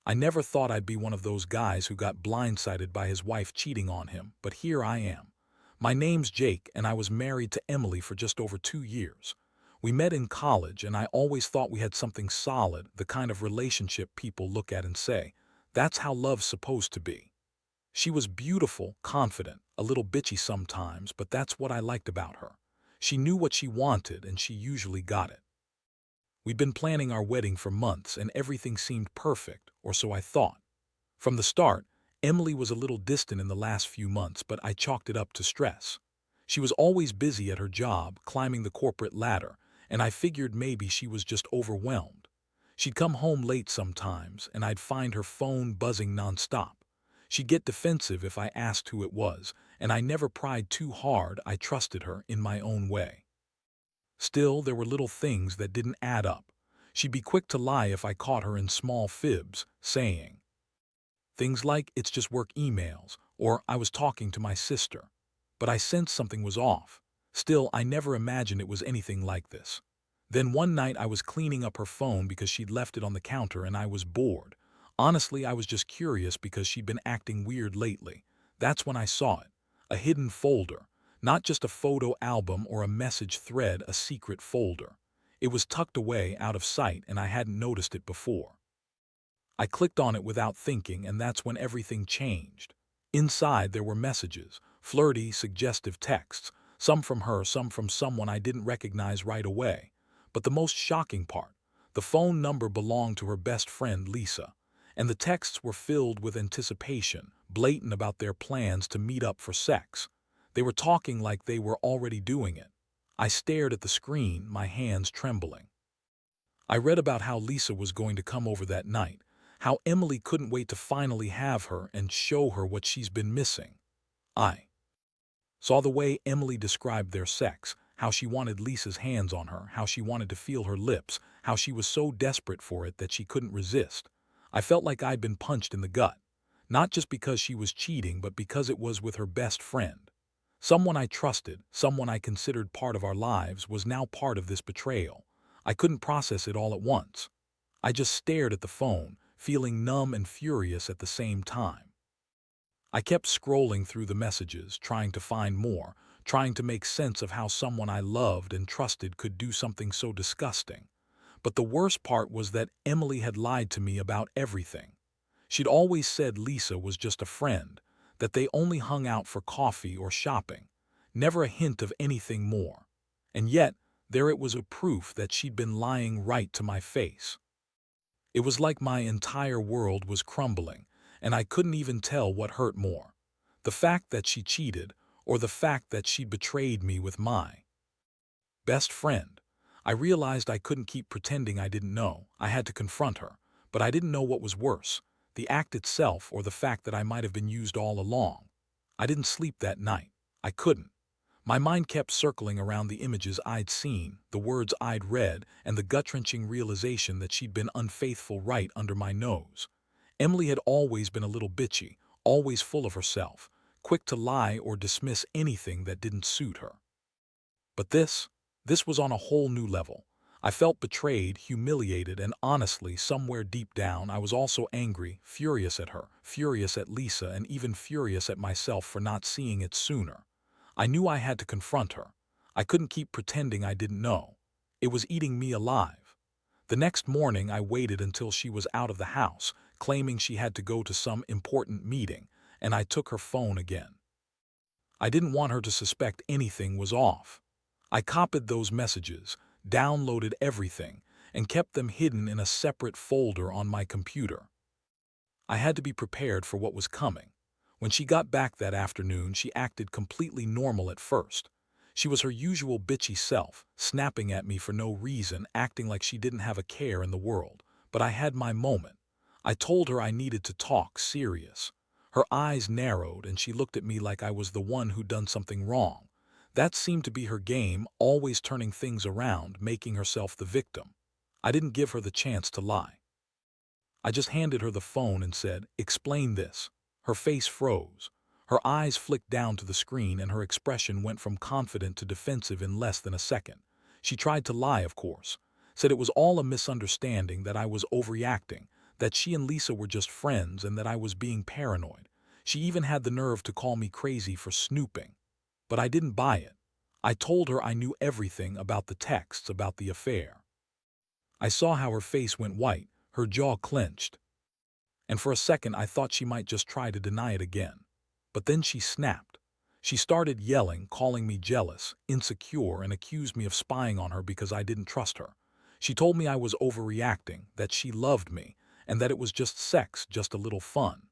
I never thought I'd be one of those guys who got blindsided by his wife cheating on him, but here I am. My name's Jake, and I was married to Emily for just over 2 years. We met in college, and I always thought we had something solid, the kind of relationship people look at and say, that's how love's supposed to be. She was beautiful, confident, a little bitchy sometimes, but that's what I liked about her. She knew what she wanted, and she usually got it. We'd been planning our wedding for months, and everything seemed perfect, or so I thought. From the start, Emily was a little distant in the last few months, but I chalked it up to stress. She was always busy at her job, climbing the corporate ladder, and I figured maybe she was just overwhelmed. She'd come home late sometimes, and I'd find her phone buzzing nonstop. She'd get defensive if I asked who it was, and I never pried too hard. I trusted her in my own way. Still, there were little things that didn't add up. She'd be quick to lie if I caught her in small fibs, saying things like, it's just work emails, or I was talking to my sister. But I sensed something was off. Still, I never imagined it was anything like this. Then one night I was cleaning up her phone because she'd left it on the counter and I was bored. Honestly, I was just curious because she'd been acting weird lately. That's when I saw it. A hidden folder. Not just a photo album or a message thread, a secret folder. It was tucked away, out of sight, and I hadn't noticed it before. I clicked on it without thinking, and that's when everything changed. Inside there were messages, flirty, suggestive texts, some from her, some from someone I didn't recognize right away. But the most shocking part, the phone number belonged to her best friend Lisa, and the texts were filled with anticipation, blatant about their plans to meet up for sex. They were talking like they were already doing it. I stared at the screen, my hands trembling. I read about how Lisa was going to come over that night, how Emily couldn't wait to finally have her and show her what she's been missing. I saw the way Emily described their sex, how she wanted Lisa's hands on her, how she wanted to feel her lips, how she was so desperate for it that she couldn't resist. I felt like I'd been punched in the gut, not just because she was cheating, but because it was with her best friend. Someone I trusted, someone I considered part of our lives, was now part of this betrayal. I couldn't process it all at once. I just stared at the phone, feeling numb and furious at the same time. I kept scrolling through the messages, trying to find more, trying to make sense of how someone I loved and trusted could do something so disgusting. But the worst part was that Emily had lied to me about everything. She'd always said Lisa was just a friend, that they only hung out for coffee or shopping, never a hint of anything more. And yet, there it was, a proof that she'd been lying right to my face. It was like my entire world was crumbling, and I couldn't even tell what hurt more. The fact that she cheated, or the fact that she'd betrayed me with my best friend. I realized I couldn't keep pretending I didn't know. I had to confront her, but I didn't know what was worse, the act itself or the fact that I might have been used all along. I didn't sleep that night. I couldn't. My mind kept circling around the images I'd seen, the words I'd read, and the gut-wrenching realization that she'd been unfaithful right under my nose. Emily had always been a little bitchy, always full of herself, quick to lie or dismiss anything that didn't suit her. But this was on a whole new level. I felt betrayed, humiliated, and honestly, somewhere deep down, I was also angry, furious at her, furious at Lisa, and even furious at myself for not seeing it sooner. I knew I had to confront her. I couldn't keep pretending I didn't know. It was eating me alive. The next morning, I waited until she was out of the house, claiming she had to go to some important meeting, and I took her phone again. I didn't want her to suspect anything was off. I copied those messages, downloaded everything, and kept them hidden in a separate folder on my computer. I had to be prepared for what was coming. When she got back that afternoon, she acted completely normal at first. She was her usual bitchy self, snapping at me for no reason, acting like she didn't have a care in the world. But I had my moment. I told her I needed to talk serious. Her eyes narrowed, and she looked at me like I was the one who'd done something wrong. That seemed to be her game, always turning things around, making herself the victim. I didn't give her the chance to lie. I just handed her the phone and said, "Explain this." Her face froze. Her eyes flicked down to the screen, and her expression went from confident to defensive in less than a second. She tried to lie, of course. Said it was all a misunderstanding, that I was overreacting, that she and Lisa were just friends and that I was being paranoid. She even had the nerve to call me crazy for snooping. But I didn't buy it. I told her I knew everything about the texts, about the affair. I saw how her face went white, her jaw clenched, and for a second I thought she might just try to deny it again. But then she snapped. She started yelling, calling me jealous, insecure, and accused me of spying on her because I didn't trust her. She told me I was overreacting, that she loved me, and that it was just sex, just a little fun.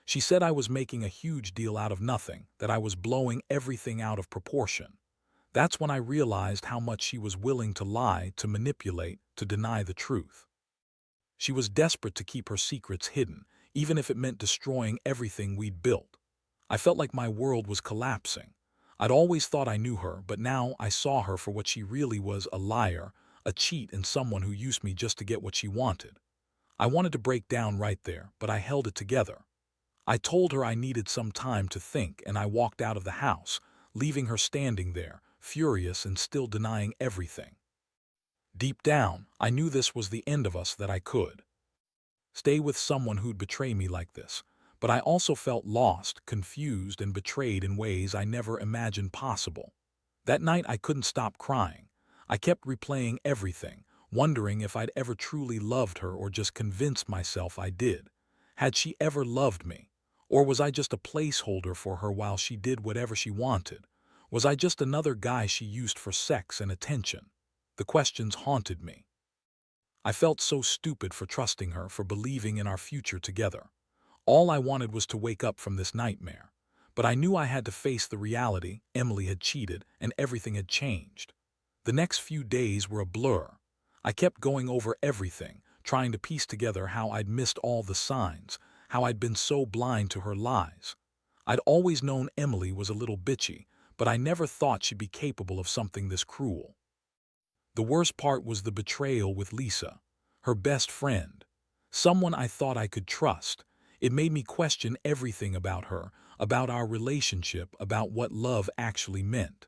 She said I was making a huge deal out of nothing, that I was blowing everything out of proportion. That's when I realized how much she was willing to lie, to manipulate, to deny the truth. She was desperate to keep her secrets hidden, even if it meant destroying everything we'd built. I felt like my world was collapsing. I'd always thought I knew her, but now I saw her for what she really was: a liar, a cheat, and someone who used me just to get what she wanted. I wanted to break down right there, but I held it together. I told her I needed some time to think, and I walked out of the house, leaving her standing there, furious and still denying everything. Deep down, I knew this was the end of us, that I could stay with someone who'd betray me like this. But I also felt lost, confused, and betrayed in ways I never imagined possible. That night I couldn't stop crying. I kept replaying everything, wondering if I'd ever truly loved her or just convinced myself I did. Had she ever loved me? Or was I just a placeholder for her while she did whatever she wanted? Was I just another guy she used for sex and attention? The questions haunted me. I felt so stupid for trusting her, for believing in our future together. All I wanted was to wake up from this nightmare. But I knew I had to face the reality. Emily had cheated, and everything had changed. The next few days were a blur. I kept going over everything, trying to piece together how I'd missed all the signs, how I'd been so blind to her lies. I'd always known Emily was a little bitchy, but I never thought she'd be capable of something this cruel. The worst part was the betrayal with Lisa, her best friend, someone I thought I could trust. It made me question everything about her, about our relationship, about what love actually meant.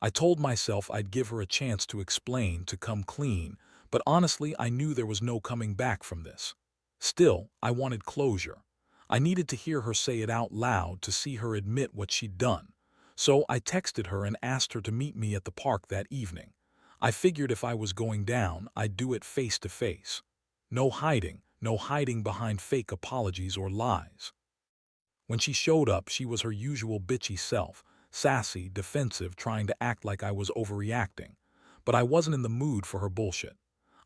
I told myself I'd give her a chance to explain, to come clean, but honestly I knew there was no coming back from this. Still, I wanted closure. I needed to hear her say it out loud, to see her admit what she'd done. So I texted her and asked her to meet me at the park that evening. I figured if I was going down, I'd do it face to face. No hiding behind fake apologies or lies. When she showed up, she was her usual bitchy self, sassy, defensive, trying to act like I was overreacting. But I wasn't in the mood for her bullshit.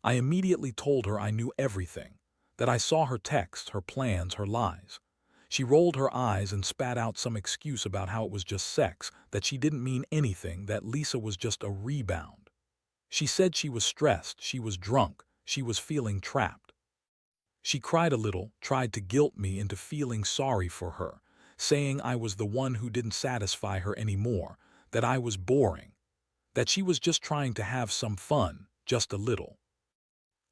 I immediately told her I knew everything, that I saw her texts, her plans, her lies. She rolled her eyes and spat out some excuse about how it was just sex, that she didn't mean anything, that Lisa was just a rebound. She said she was stressed, she was drunk, she was feeling trapped. She cried a little, tried to guilt me into feeling sorry for her, saying I was the one who didn't satisfy her anymore, that I was boring, that she was just trying to have some fun, just a little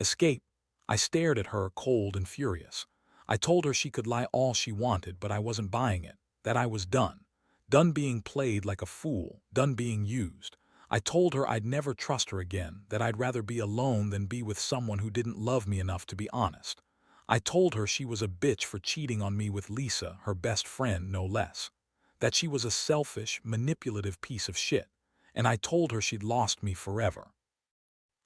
escape. I stared at her, cold and furious. I told her she could lie all she wanted, but I wasn't buying it, that I was done. Done being played like a fool, done being used. I told her I'd never trust her again, that I'd rather be alone than be with someone who didn't love me enough to be honest. I told her she was a bitch for cheating on me with Lisa, her best friend, no less. That she was a selfish, manipulative piece of shit. And I told her she'd lost me forever.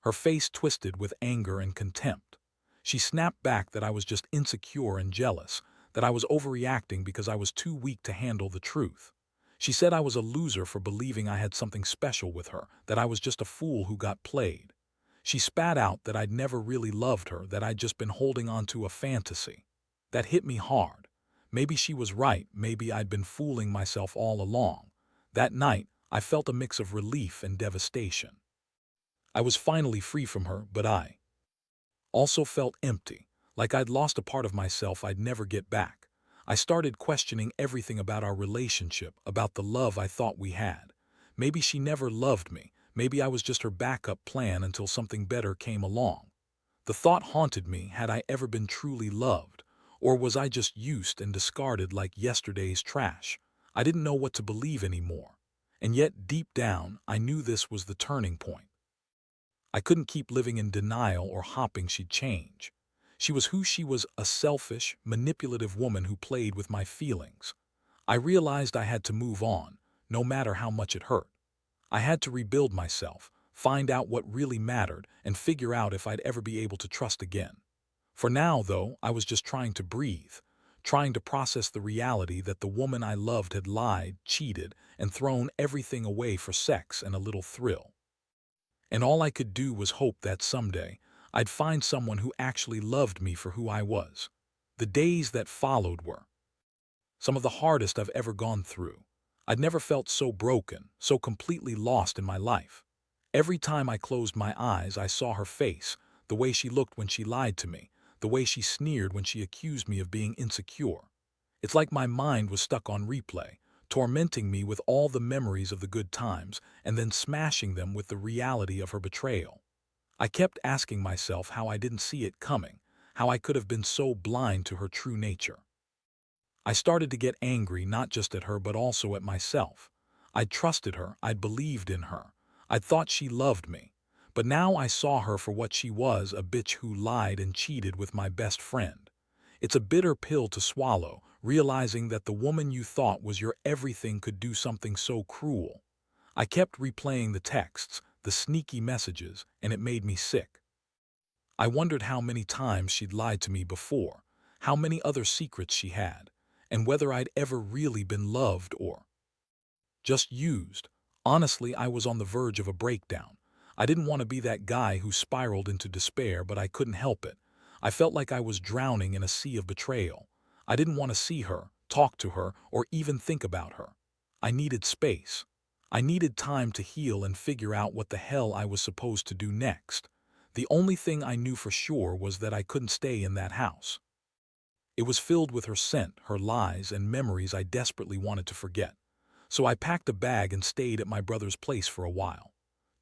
Her face twisted with anger and contempt. She snapped back that I was just insecure and jealous, that I was overreacting because I was too weak to handle the truth. She said I was a loser for believing I had something special with her, that I was just a fool who got played. She spat out that I'd never really loved her, that I'd just been holding on to a fantasy. That hit me hard. Maybe she was right, maybe I'd been fooling myself all along. That night, I felt a mix of relief and devastation. I was finally free from her, but I also felt empty, like I'd lost a part of myself I'd never get back. I started questioning everything about our relationship, about the love I thought we had. Maybe she never loved me, maybe I was just her backup plan until something better came along. The thought haunted me: had I ever been truly loved? Or was I just used and discarded like yesterday's trash? I didn't know what to believe anymore. And yet, deep down, I knew this was the turning point. I couldn't keep living in denial or hoping she'd change. She was who she was, a selfish, manipulative woman who played with my feelings. I realized I had to move on, no matter how much it hurt. I had to rebuild myself, find out what really mattered, and figure out if I'd ever be able to trust again. For now, though, I was just trying to breathe, trying to process the reality that the woman I loved had lied, cheated, and thrown everything away for sex and a little thrill. And all I could do was hope that someday I'd find someone who actually loved me for who I was. The days that followed were some of the hardest I've ever gone through. I'd never felt so broken, so completely lost in my life. Every time I closed my eyes, I saw her face, the way she looked when she lied to me, the way she sneered when she accused me of being insecure. It's like my mind was stuck on replay, tormenting me with all the memories of the good times and then smashing them with the reality of her betrayal. I kept asking myself how I didn't see it coming, how I could have been so blind to her true nature. I started to get angry not just at her but also at myself. I'd trusted her, I'd believed in her, I'd thought she loved me. But now I saw her for what she was, a bitch who lied and cheated with my best friend. It's a bitter pill to swallow, realizing that the woman you thought was your everything could do something so cruel. I kept replaying the texts, the sneaky messages, and it made me sick. I wondered how many times she'd lied to me before, how many other secrets she had, and whether I'd ever really been loved or just used. Honestly, I was on the verge of a breakdown. I didn't want to be that guy who spiraled into despair, but I couldn't help it. I felt like I was drowning in a sea of betrayal. I didn't want to see her, talk to her, or even think about her. I needed space. I needed time to heal and figure out what the hell I was supposed to do next. The only thing I knew for sure was that I couldn't stay in that house. It was filled with her scent, her lies, and memories I desperately wanted to forget. So I packed a bag and stayed at my brother's place for a while.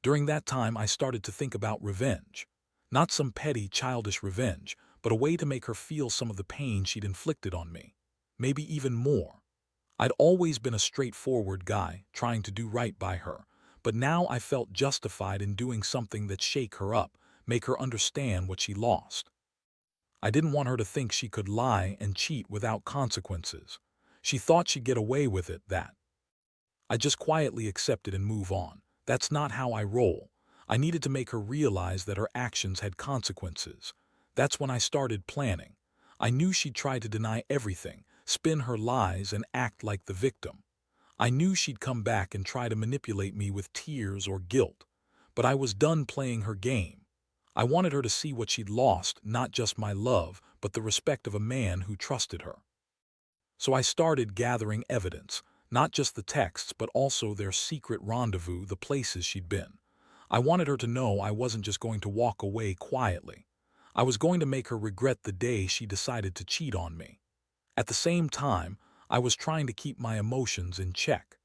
During that time, I started to think about revenge. Not some petty, childish revenge, but a way to make her feel some of the pain she'd inflicted on me. Maybe even more. I'd always been a straightforward guy, trying to do right by her, but now I felt justified in doing something that'd shake her up, make her understand what she lost. I didn't want her to think she could lie and cheat without consequences. She thought she'd get away with it, that I just quietly accept it and move on. That's not how I roll. I needed to make her realize that her actions had consequences. That's when I started planning. I knew she'd try to deny everything, spin her lies, and act like the victim. I knew she'd come back and try to manipulate me with tears or guilt. But I was done playing her game. I wanted her to see what she'd lost, not just my love, but the respect of a man who trusted her. So I started gathering evidence. Not just the texts, but also their secret rendezvous, the places she'd been. I wanted her to know I wasn't just going to walk away quietly. I was going to make her regret the day she decided to cheat on me. At the same time, I was trying to keep my emotions in check.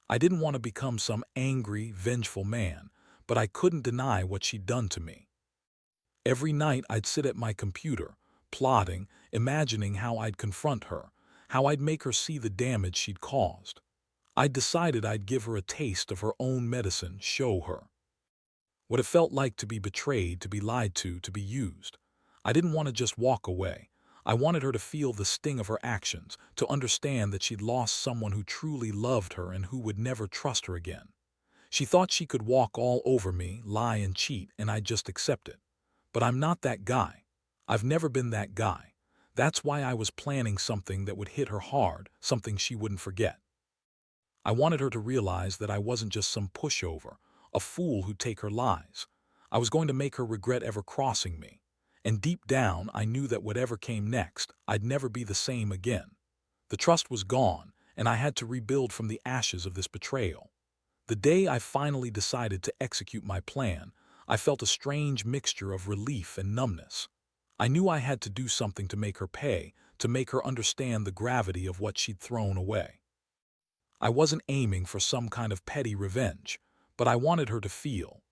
I didn't want to become some angry, vengeful man, but I couldn't deny what she'd done to me. Every night I'd sit at my computer, plotting, imagining how I'd confront her, how I'd make her see the damage she'd caused. I'd decided I'd give her a taste of her own medicine, show her what it felt like to be betrayed, to be lied to be used. I didn't want to just walk away. I wanted her to feel the sting of her actions, to understand that she'd lost someone who truly loved her and who would never trust her again. She thought she could walk all over me, lie and cheat, and I'd just accept it. But I'm not that guy. I've never been that guy. That's why I was planning something that would hit her hard, something she wouldn't forget. I wanted her to realize that I wasn't just some pushover, a fool who'd take her lies. I was going to make her regret ever crossing me. And deep down, I knew that whatever came next, I'd never be the same again. The trust was gone, and I had to rebuild from the ashes of this betrayal. The day I finally decided to execute my plan, I felt a strange mixture of relief and numbness. I knew I had to do something to make her pay, to make her understand the gravity of what she'd thrown away. I wasn't aiming for some kind of petty revenge, but I wanted her to feel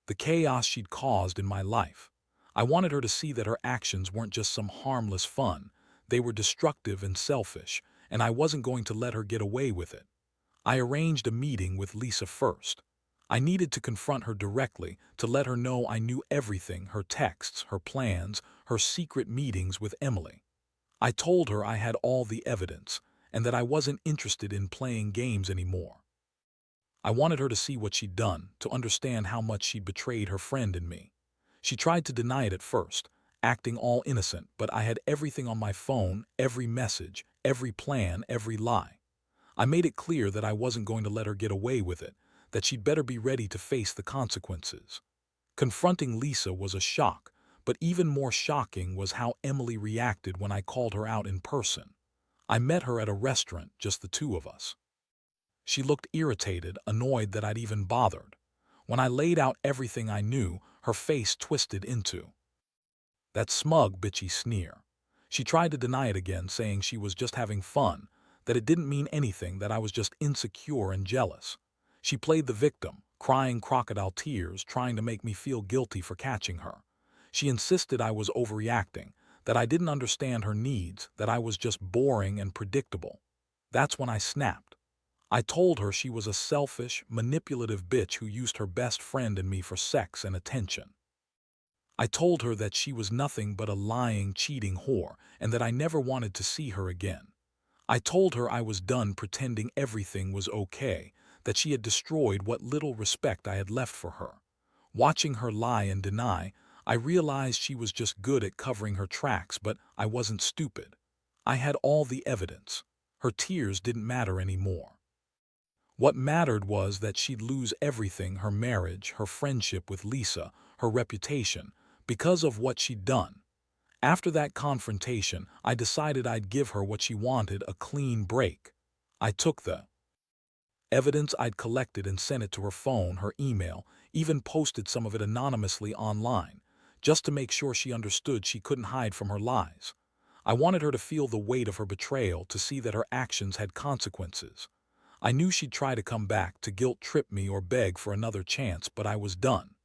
the chaos she'd caused in my life. I wanted her to see that her actions weren't just some harmless fun, they were destructive and selfish, and I wasn't going to let her get away with it. I arranged a meeting with Lisa first. I needed to confront her directly, to let her know I knew everything, her texts, her plans, her secret meetings with Emily. I told her I had all the evidence, and that I wasn't interested in playing games anymore. I wanted her to see what she'd done, to understand how much she'd betrayed her friend and me. She tried to deny it at first, acting all innocent, but I had everything on my phone, every message, every plan, every lie. I made it clear that I wasn't going to let her get away with it, that she'd better be ready to face the consequences. Confronting Lisa was a shock, but even more shocking was how Emily reacted when I called her out in person. I met her at a restaurant, just the two of us. She looked irritated, annoyed that I'd even bothered. When I laid out everything I knew, her face twisted into that smug, bitchy sneer. She tried to deny it again, saying she was just having fun, that it didn't mean anything, that I was just insecure and jealous. She played the victim, crying crocodile tears, trying to make me feel guilty for catching her. She insisted I was overreacting, that I didn't understand her needs, that I was just boring and predictable. That's when I snapped. I told her she was a selfish, manipulative bitch who used her best friend and me for sex and attention. I told her that she was nothing but a lying, cheating whore, and that I never wanted to see her again. I told her I was done pretending everything was okay, that she had destroyed what little respect I had left for her. Watching her lie and deny, I realized she was just good at covering her tracks, but I wasn't stupid. I had all the evidence. Her tears didn't matter anymore. What mattered was that she'd lose everything, her marriage, her friendship with Lisa, her reputation, because of what she'd done. After that confrontation, I decided I'd give her what she wanted, a clean break. I took the evidence I'd collected and sent it to her phone, her email, even posted some of it anonymously online, just to make sure she understood she couldn't hide from her lies. I wanted her to feel the weight of her betrayal, to see that her actions had consequences. I knew she'd try to come back, to guilt-trip me or beg for another chance, but I was done.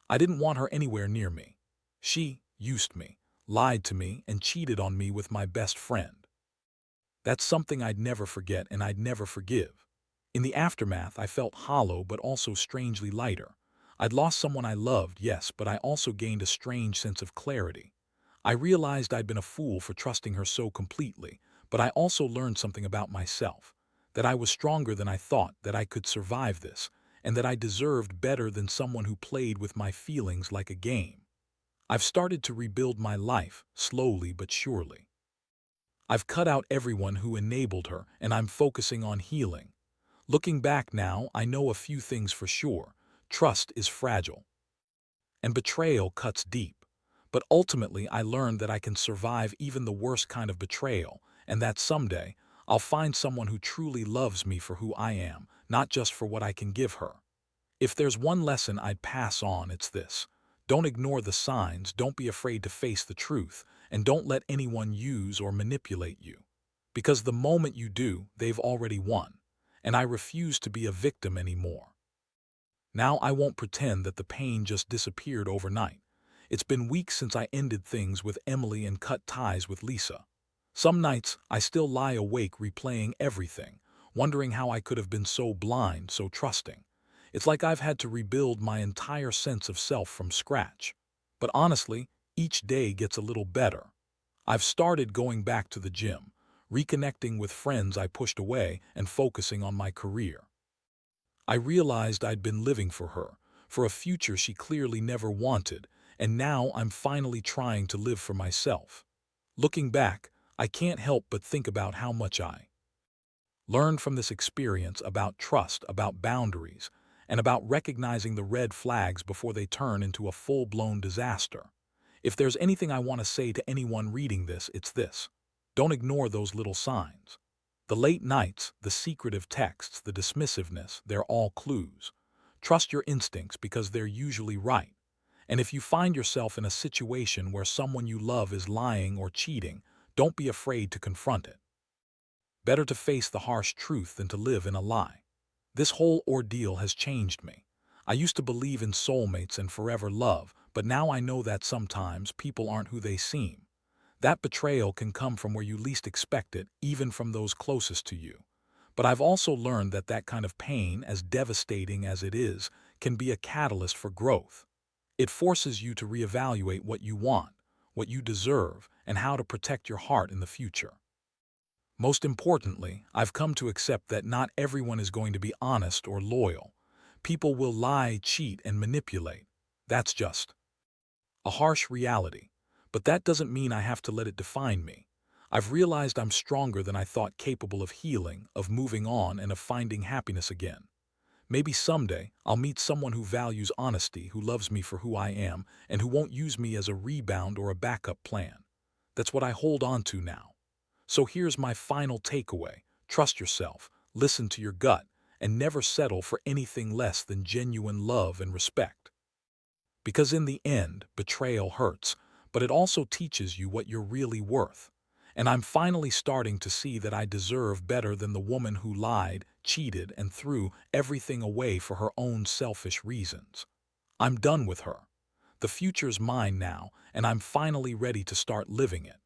I didn't want her anywhere near me. She used me, lied to me, and cheated on me with my best friend. That's something I'd never forget and I'd never forgive. In the aftermath, I felt hollow but also strangely lighter. I'd lost someone I loved, yes, but I also gained a strange sense of clarity. I realized I'd been a fool for trusting her so completely, but I also learned something about myself, that I was stronger than I thought, that I could survive this, and that I deserved better than someone who played with my feelings like a game. I've started to rebuild my life, slowly but surely. I've cut out everyone who enabled her, and I'm focusing on healing. Looking back now, I know a few things for sure. Trust is fragile, and betrayal cuts deep. But ultimately, I learned that I can survive even the worst kind of betrayal, and that someday, I'll find someone who truly loves me for who I am, not just for what I can give her. If there's one lesson I'd pass on, it's this. Don't ignore the signs, don't be afraid to face the truth, and don't let anyone use or manipulate you. Because the moment you do, they've already won. And I refuse to be a victim anymore. Now I won't pretend that the pain just disappeared overnight. It's been weeks since I ended things with Emily and cut ties with Lisa. Some nights, I still lie awake replaying everything, wondering how I could have been so blind, so trusting. It's like I've had to rebuild my entire sense of self from scratch. But honestly, each day gets a little better. I've started going back to the gym, reconnecting with friends I pushed away, and focusing on my career. I realized I'd been living for her, for a future she clearly never wanted, and now I'm finally trying to live for myself. Looking back, I can't help but think about how much I learned from this experience, about trust, about boundaries, and about recognizing the red flags before they turn into a full-blown disaster. If there's anything I want to say to anyone reading this, it's this. Don't ignore those little signs. The late nights, the secretive texts, the dismissiveness, they're all clues. Trust your instincts because they're usually right. And if you find yourself in a situation where someone you love is lying or cheating, don't be afraid to confront it. Better to face the harsh truth than to live in a lie. This whole ordeal has changed me. I used to believe in soulmates and forever love, but now I know that sometimes people aren't who they seem. That betrayal can come from where you least expect it, even from those closest to you. But I've also learned that that kind of pain, as devastating as it is, can be a catalyst for growth. It forces you to reevaluate what you want, what you deserve, and how to protect your heart in the future. Most importantly, I've come to accept that not everyone is going to be honest or loyal. People will lie, cheat, and manipulate. That's just a harsh reality. But that doesn't mean I have to let it define me. I've realized I'm stronger than I thought, capable of healing, of moving on, and of finding happiness again. Maybe someday I'll meet someone who values honesty, who loves me for who I am, and who won't use me as a rebound or a backup plan. That's what I hold on to now. So here's my final takeaway. Trust yourself, listen to your gut, and never settle for anything less than genuine love and respect. Because in the end, betrayal hurts, but it also teaches you what you're really worth. And I'm finally starting to see that I deserve better than the woman who lied, cheated, and threw everything away for her own selfish reasons. I'm done with her. The future's mine now, and I'm finally ready to start living it.